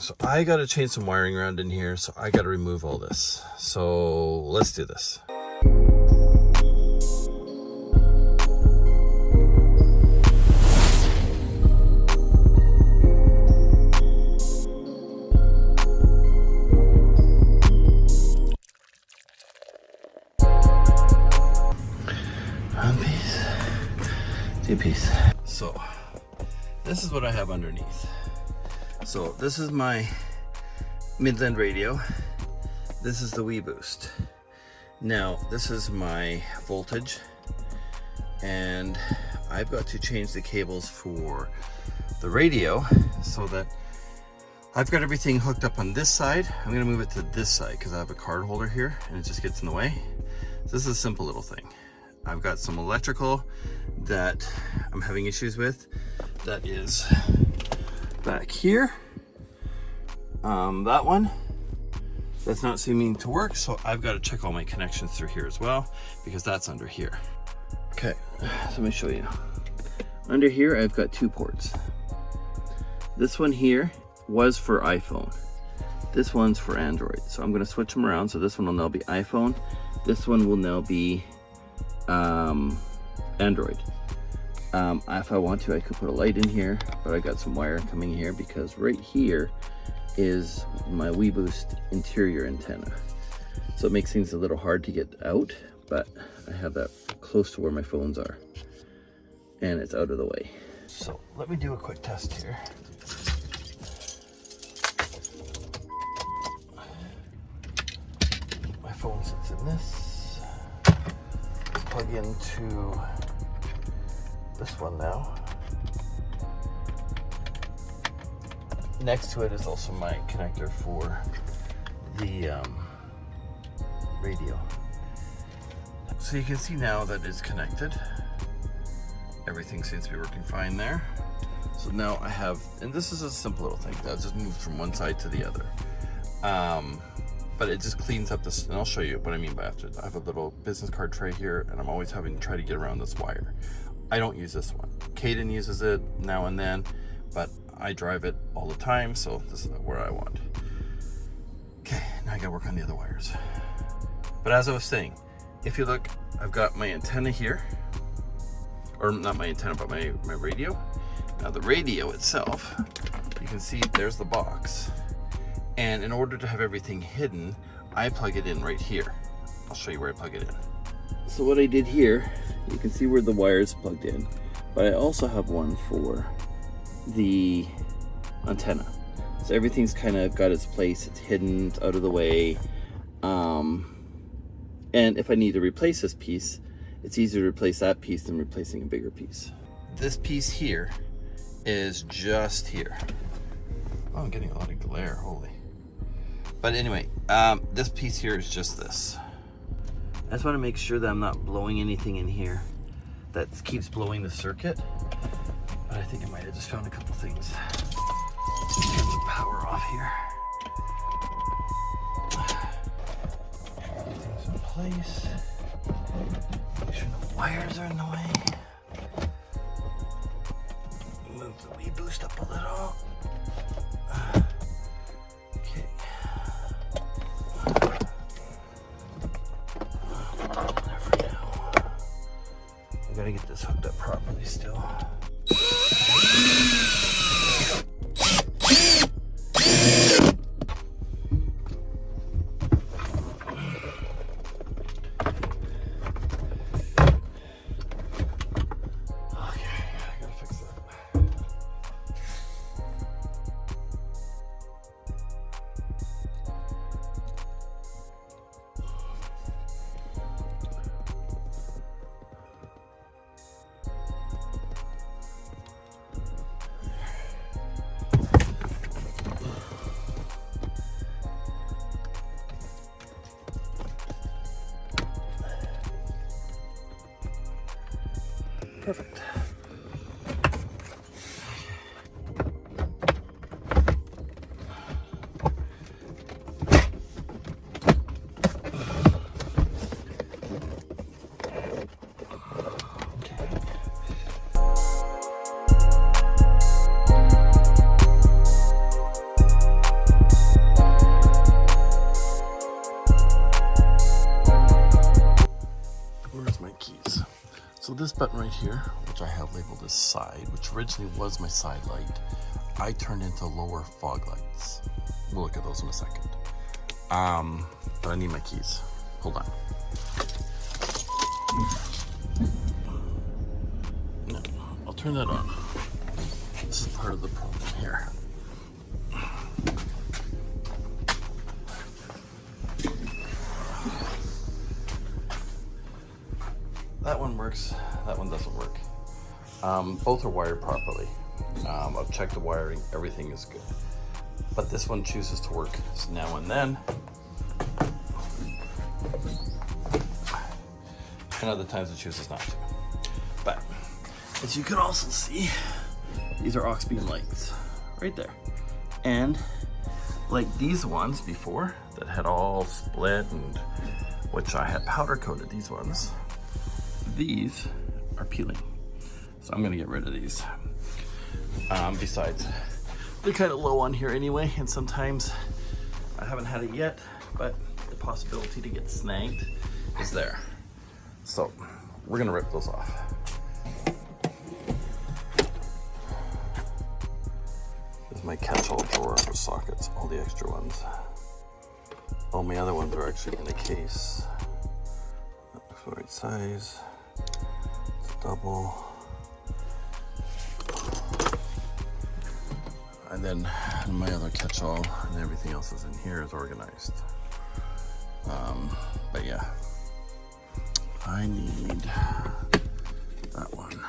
So I got to change some wiring around in here, so I got to remove all this. So let's do this. One piece, two piece. So this is what I have underneath. So this is my Midland radio. This is the WeBoost. Now this is my voltage, and I've got to change the cables for the radio so that I've got everything hooked up on this side. I'm gonna move it to this side because I have a card holder here and it just gets in the way. So this is a simple little thing. I've got some electrical that I'm having issues with. That is back here. That one, that's not seeming to work, so I've got to check all my connections through here as well, because that's under here. Okay, so let me show you. Under here, I've got two ports. This one here was for iPhone. This one's for Android. So I'm going to switch them around. So this one will now be iPhone. This one will now be Android. If I want to, I could put a light in here, but I got some wire coming here because right here is my WeBoost interior antenna. So it makes things a little hard to get out, but I have that close to where my phones are and it's out of the way. So let me do a quick test here. My phone sits in this. Plug into this one now. Next to it is also my connector for the radio. So you can see now that it's connected. Everything seems to be working fine there. So now I have, and this is a simple little thing that just moves from one side to the other. But it just cleans up this, and I'll show you what I mean by after. I have a little business card tray here, and I'm always having to try to get around this wire. I don't use this one. Caden uses it now and then, but I drive it all the time, so this is where I want. Okay, now I gotta work on the other wires. But as I was saying, if you look, I've got my antenna here, or not my antenna, but my radio. Now the radio itself, you can see there's the box. And in order to have everything hidden, I plug it in right here. I'll show you where I plug it in. So what I did here, you can see where the wire is plugged in, but I also have one for the antenna. So everything's kind of got its place, it's hidden, it's out of the way. And if I need to replace this piece, it's easier to replace that piece than replacing a bigger piece. This piece here is just here. Oh, I'm getting a lot of glare, holy. But anyway, this piece here is just this. I just want to make sure that I'm not blowing anything in here that keeps blowing the circuit. But I think I might have just found a couple things. Turn the power off here. Everything's in place. Make sure no wires are in the way. Move the WeBoost up a little. Okay. There for now. I gotta get this hooked up properly still. Perfect. keys. So this button right here, which I have labeled as side, which originally was my side light, I turned into lower fog lights. We'll look at those in a second. But I need my keys. Hold on. No, I'll turn that on. This is part of the problem here. That one works, that one doesn't work. Both are wired properly. I've checked the wiring, everything is good. But this one chooses to work now and then. And other times it chooses not to. But as you can also see, these are Auxbeam lights right there. And like these ones before that had all split, and which I had powder coated these ones, these are peeling. So I'm gonna get rid of these. Besides, they're kind of low on here anyway, and sometimes I haven't had it yet, but the possibility to get snagged is there. So we're gonna rip those off. This is my catch-all drawer for sockets, all the extra ones. All my other ones are actually in a case. That's the right size. It's a double. And then my other catch-all and everything else is in here is organized. But yeah, I need that one.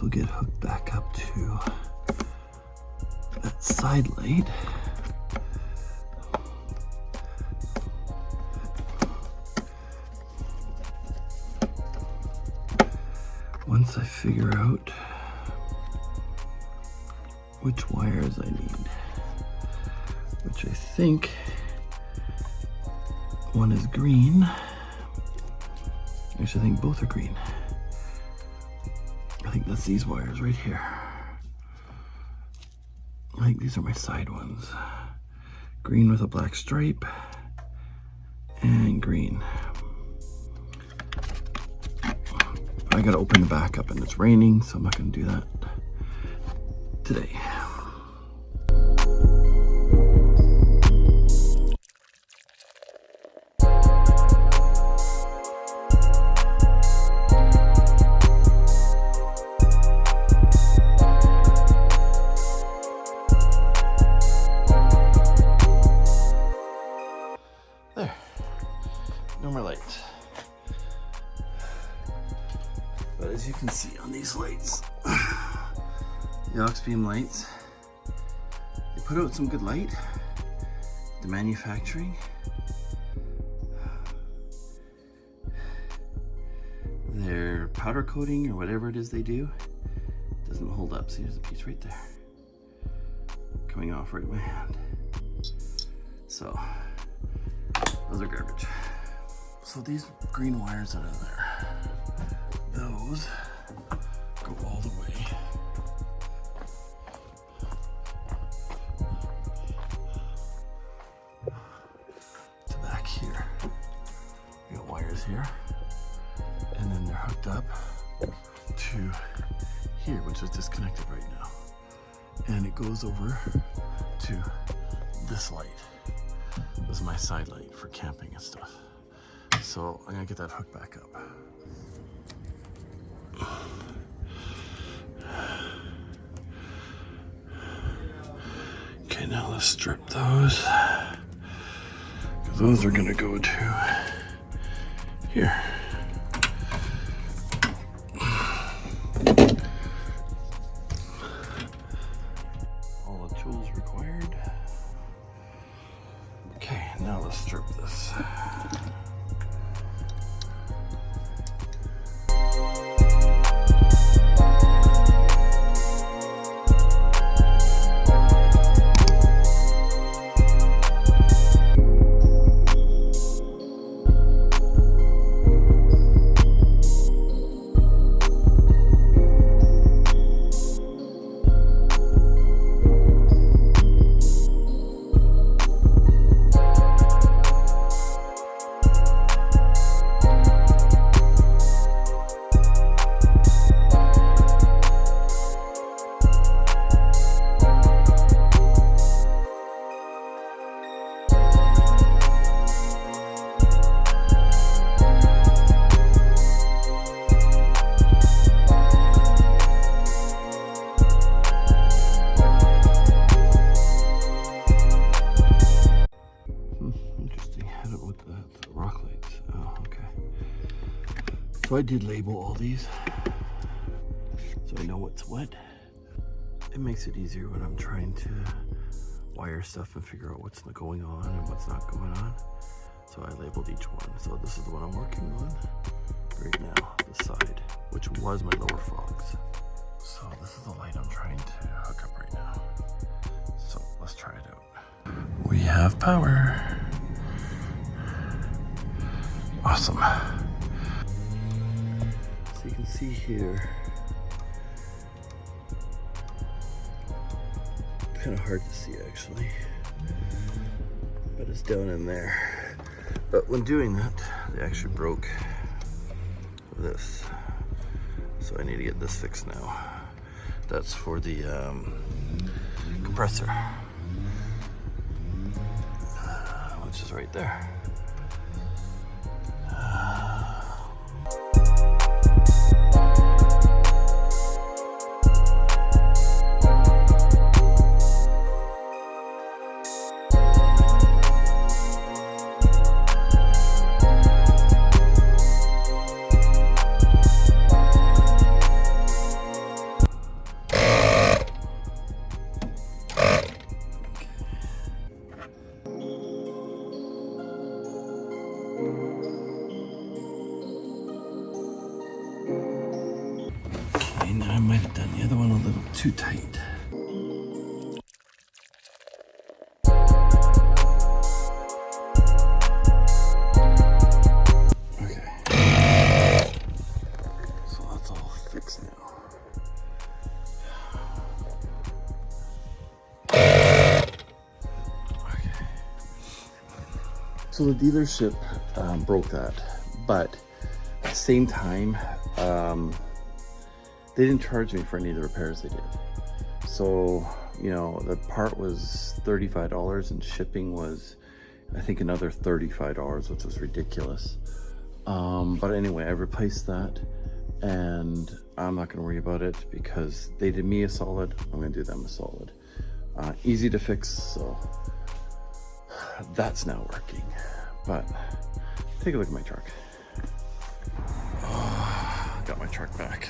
Will get hooked back up to that side light. Once I figure out which wires I need, which I think one is green. Actually, I think both are green. I think that's these wires right here. I think these are my side ones. Green with a black stripe and green. I gotta open the back up and it's raining, so I'm not gonna do that today. No more light. But as you can see on these lights, the Auxbeam lights, they put out some good light. The manufacturing, their powder coating or whatever it is they do, does doesn't hold up. See, there's a piece right there coming off right in my hand. So those are garbage. So these green wires that are there, those go all the way to back here. We got wires here, and then they're hooked up to here, which is disconnected right now. And it goes over to this light. This is my side light for camping and stuff. So I'm gonna get that hooked back up. Okay, now let's strip those. 'Cause those are gonna go to here. All the tools required. Okay, now let's strip this. So I did label all these so I know what's what. It makes it easier when I'm trying to wire stuff and figure out what's going on and what's not going on. So I labeled each one. So this is the one I'm working on right now, this side, which was my lower fogs. So this is the light I'm trying to hook up right now. So let's try it out. We have power. Awesome. So you can see here, it's kind of hard to see actually, but it's down in there. But when doing that, they actually broke this. So I need to get this fixed now. That's for the compressor, which is right there. Now I might have done the other one a little too tight. Okay. So that's all fixed now. Okay. So the dealership broke that, but at the same time, they didn't charge me for any of the repairs they did. So, you know, the part was $35 and shipping was, I think, another $35, which was ridiculous. But anyway, I replaced that and I'm not gonna worry about it because they did me a solid, I'm gonna do them a solid. Easy to fix, so that's now working. But take a look at my truck. Oh, got my truck back.